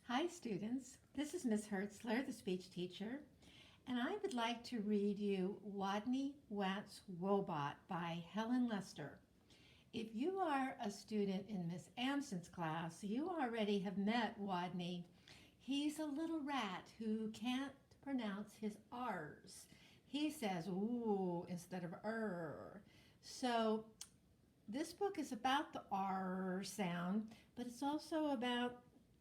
Hi, students. This is Miss Hertzler, the speech teacher, and I would like to read you Wadney Wat's Robot by Helen Lester. If you are a student in Miss Amson's class, you already have met Wadney. He's a little rat who can't pronounce his R's. He says ooh instead of So this book is about the R sound, but it's also about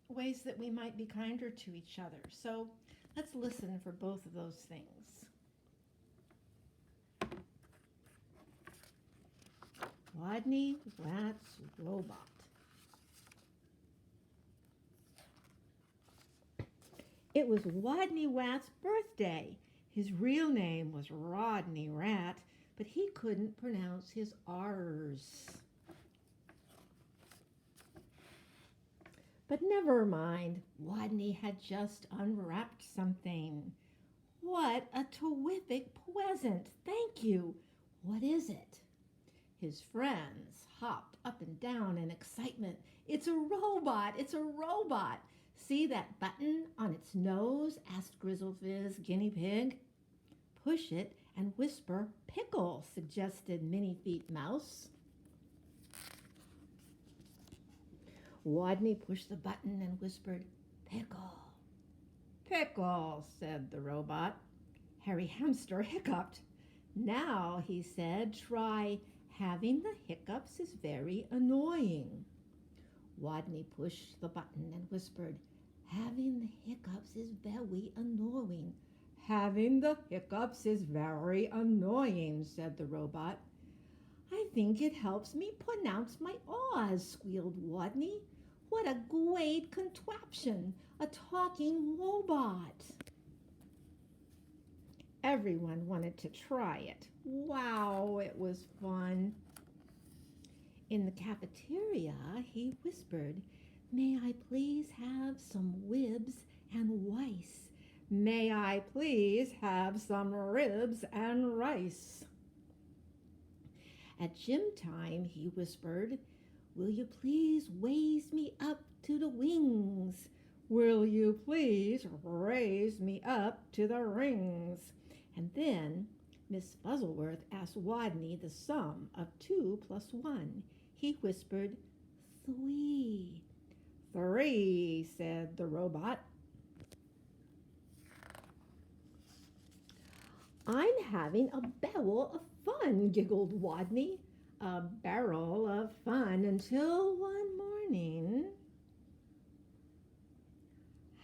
ways that we might be kinder to each other. So let's listen for both of those things. Wadney Wat's Robot. It was Wadney Wat's birthday. His real name was Rodney Rat, but he couldn't pronounce his R's. But never mind, Wadney had just unwrapped something. What a terrific present! Thank you. What is it? His friends hopped up and down in excitement. It's a robot! It's a robot! See that button on its nose? Asked Grizzlefizz Guinea Pig. Push it and whisper pickle, suggested Minnie Feet Mouse. Wadney pushed the button and whispered, pickle. Pickle, said the robot. Harry Hamster hiccuped. Now, he said, try having the hiccups is very annoying. Wadney pushed the button and whispered, having the hiccups is very annoying. Having the hiccups is very annoying, said the robot. I think it helps me pronounce my R's, squealed Wadney. What a great contraption, a talking robot. Everyone wanted to try it. Wow, it was fun. In the cafeteria, he whispered, may I please have some ribs and rice? May I please have some ribs and rice? At gym time, he whispered, will you please raise me up to the wings? Will you please raise me up to the rings? And then Miss Fuzzleworth asked Wadney the sum of 2 plus 1. He whispered, 3. 3, said the robot. I'm having a barrel of fun, giggled Wadney. A barrel of fun until one morning.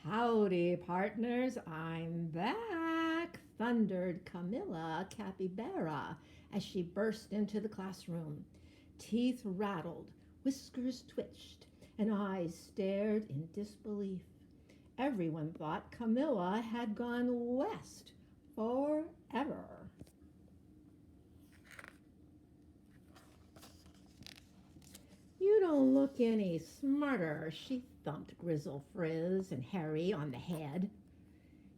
Howdy, partners, I'm back, thundered Camilla Capybara as she burst into the classroom. Teeth rattled, whiskers twitched, and eyes stared in disbelief. Everyone thought Camilla had gone west forever. You don't look any smarter, she thumped Grizzlefizz and Harry on the head.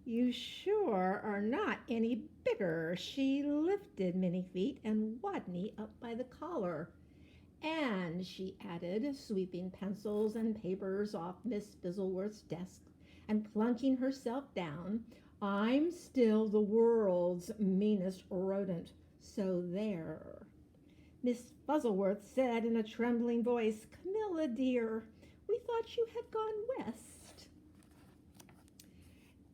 You sure are not any bigger, she lifted Minnie Feet and Wadney up by the collar. And, she added, sweeping pencils and papers off Miss Fizzleworth's desk and plunking herself down, I'm still the world's meanest rodent, so there. Miss Fuzzleworth said in a trembling voice, Camilla, dear, we thought you had gone west.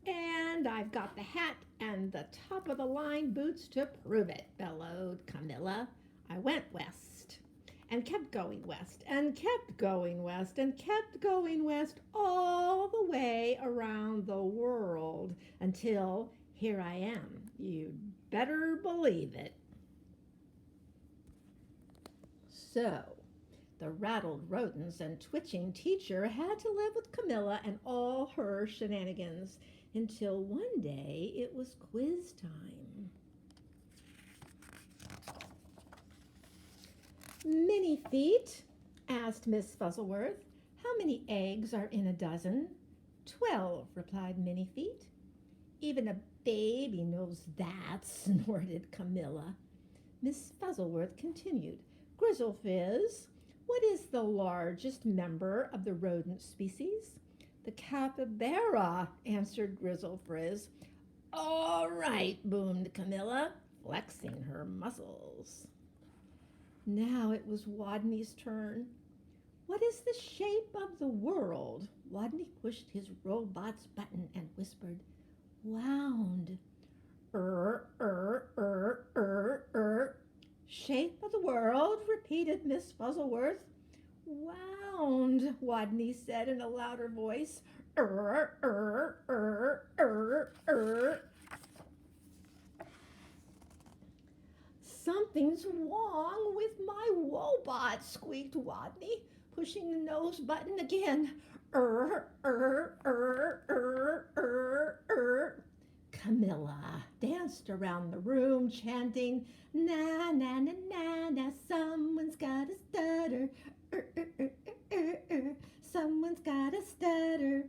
And I've got the hat and the top-of-the-line boots to prove it, bellowed Camilla. I went west and kept going west and kept going west and kept going west all the way around the world until here I am. You'd better believe it. So, the rattled rodents and twitching teacher had to live with Camilla and all her shenanigans until one day it was quiz time. Minnie Feet, asked Miss Fuzzleworth, how many eggs are in a dozen? 12, replied Minnie Feet. Even a baby knows that, snorted Camilla. Miss Fuzzleworth continued, Grizzlefizz, what is the largest member of the rodent species? The capybara, answered Grizzle Frizz. All right, boomed Camilla, flexing her muscles. Now it was Wadney's turn. What is the shape of the world? Wadney pushed his robot's button and whispered, wound. Shape of the world, repeated Miss Fuzzleworth. Wound, Wadney said in a louder voice. Something's wrong with my robot, squeaked Wadney, pushing the nose button again. Camilla danced around the room, chanting, na na na na na, someone's got a stutter. Someone's got a stutter.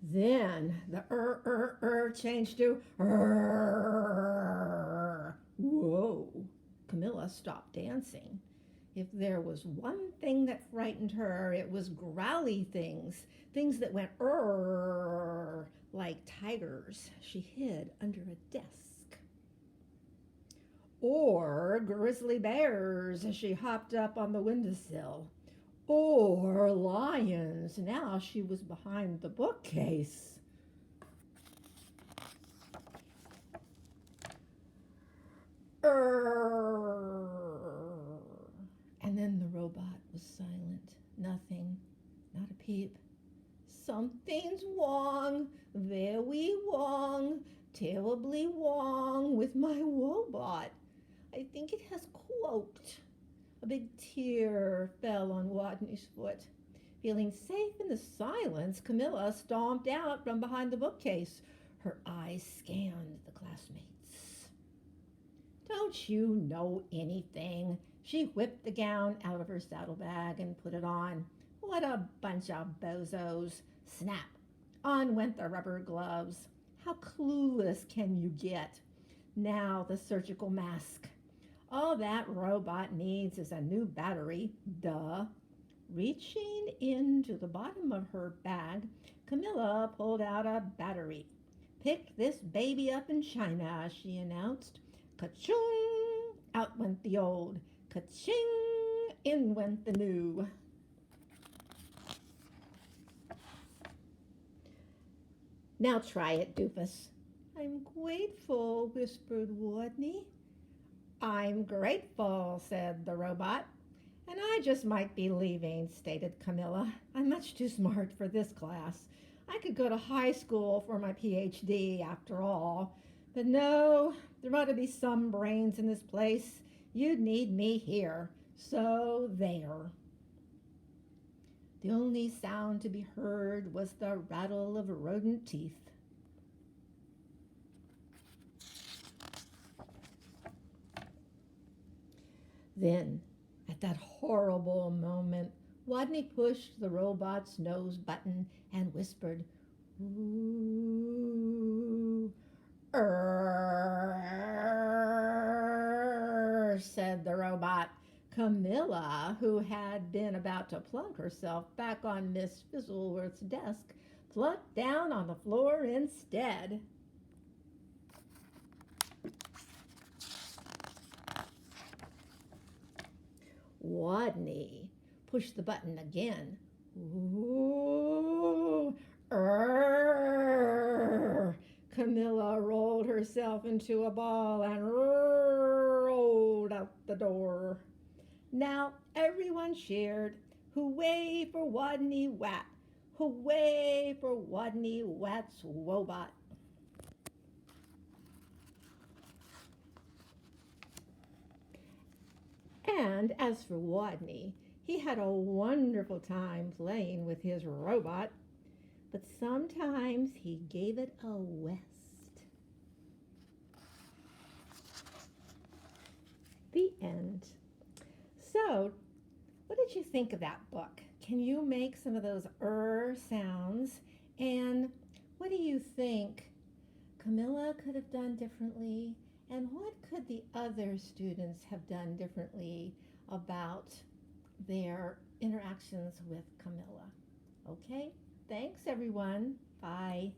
Then the changed to Whoa! Camilla stopped dancing. If there was one thing that frightened her, it was growly things that went like tigers. She hid under a desk. Or grizzly bears as she hopped up on the windowsill. Or lions. Now she was behind the bookcase. And then the robot was silent. Nothing. Not a peep. Something's wrong. Very wrong. Terribly wrong with my robot. I think it has croaked. A big tear fell on Wadney's foot. Feeling safe in the silence, Camilla stomped out from behind the bookcase. Her eyes scanned the classmates. Don't you know anything? She whipped the gown out of her saddlebag and put it on. What a bunch of bozos. Snap! On went the rubber gloves. How clueless can you get? Now the surgical mask. All that robot needs is a new battery. Duh. Reaching into the bottom of her bag, Camilla pulled out a battery. Pick this baby up in China, she announced. Ka-chung! Out went the old. Ka-ching! In went the new. Now try it, doofus. I'm grateful, whispered Wadney. I'm grateful, said the robot. And I just might be leaving, stated Camilla. I'm much too smart for this class. I could go to high school for my PhD after all. But no, there ought to be some brains in this place. You'd need me here. So there. The only sound to be heard was the rattle of rodent teeth. Then, at that horrible moment, Wadney pushed the robot's nose button and whispered, "Ooh, said the robot. Camilla, who had been about to plunk herself back on Miss Fizzleworth's desk, plunked down on the floor instead. Wadney pushed the button again. Ooh, Camilla rolled herself into a ball and rolled out the door. Now everyone cheered. Hooray for Wadney Wat! Hooray for Wadney Wat's robot! And as for Wadney, he had a wonderful time playing with his robot, but sometimes he gave it a rest. The end. So, what did you think of that book? Can you make some of those sounds? And what do you think Camilla could have done differently? And what could the other students have done differently about their interactions with Camilla. Okay? Thanks, everyone. Bye.